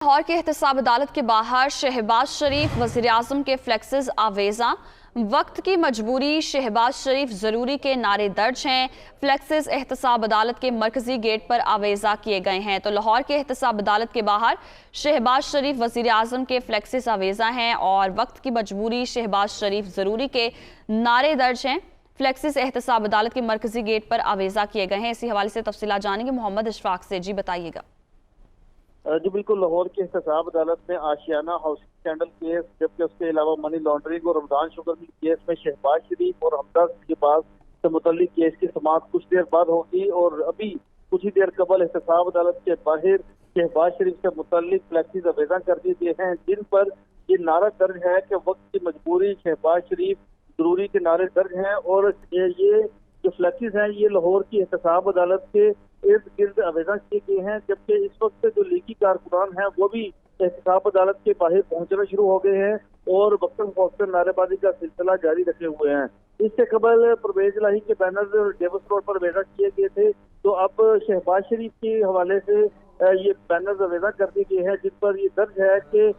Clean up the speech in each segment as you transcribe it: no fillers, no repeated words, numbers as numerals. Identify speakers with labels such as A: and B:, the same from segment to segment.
A: लाहौर के एहतसाब अदालत के बाहर शहबाज शरीफ, वज़ीर-ए-आज़म के फ्लेक्सेस आवेजा, वक्त की मजबूरी, शहबाज शरीफ ज़रूरी के नारे दर्ज हैं। फ्लेक्सेस एहतसाब अदालत के मरकजी गेट पर आवेजा किए गए हैं। तो लाहौर के एहतसाब अदालत के बाहर शहबाज शरीफ, वज़ीर-ए-आज़म के फ्लेक्सेस आवेजा हैं और वक्त की मजबूरी, शहबाज शरीफ ज़रूरी के नारे दर्ज हैं। फ्लेक्सेस एहतसाब अदालत के मरकजी गेट पर आवेजा किए गए हैं। इसी हवाले से तफसीलात जानेंगे मोहम्मद इशफाक से। जी बताइएगा।
B: जी बिल्कुल, लाहौर की एहतसाब अदालत में आशियाना हाउसिंग स्कैंडल केस, जबकि उसके अलावा मनी लॉन्ड्रिंग और रमजान शुगर मिल केस में शहबाज शरीफ और हमजा शहबाज से मुतल्लिक केस की समाअत कुछ देर बाद होगी। और अभी कुछ ही देर कबल एहतसाब अदालत के बाहर शहबाज शरीफ से मुतल्लिक फ्लैक्सीज आवेजा कर दिए गए हैं, जिन पर ये नारा दर्ज है कि वक्त की मजबूरी, शहबाज शरीफ जरूरी के नारे दर्ज हैं। और ये जो फ्लैक्सीज हैं ये लाहौर की एहतसाब अदालत के इर्द गिर्द आवेदन किए गए हैं, जबकि इस वक्त जो लीगी कारकुनान हैं वो भी एहतसाब अदालत के बाहर पहुंचना शुरू हो गए हैं और वक्तन फौक्तन नारेबाजी का सिलसिला जारी रखे हुए हैं। इससे कबल परवेज इलाही के बैनर डेविस रोड पर आवेदन किए गए थे, तो अब शहबाज शरीफ के हवाले से ये बैनर आवेदन कर दिए गए हैं, जिन पर ये दर्ज है कि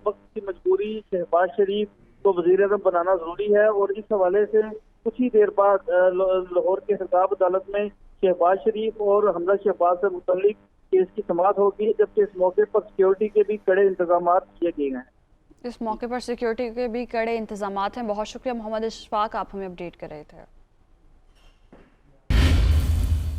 B: वक्त की मजबूरी, शहबाज शरीफ को वज़ीर-ए-आज़म बनाना जरूरी है। और इस हवाले से कुछ ही देर बाद लाहौर के एहतसाब अदालत में शहबाज शरीफ और हमजा शहबाज से मुतल्लिक केस की समाअत होगी, जबकि इस मौके पर सिक्योरिटी के भी कड़े इंतजाम किए गए हैं।
A: इस मौके पर सिक्योरिटी के भी कड़े इंतजाम हैं। बहुत शुक्रिया मोहम्मद इशफाक, आप हमें अपडेट कर रहे थे।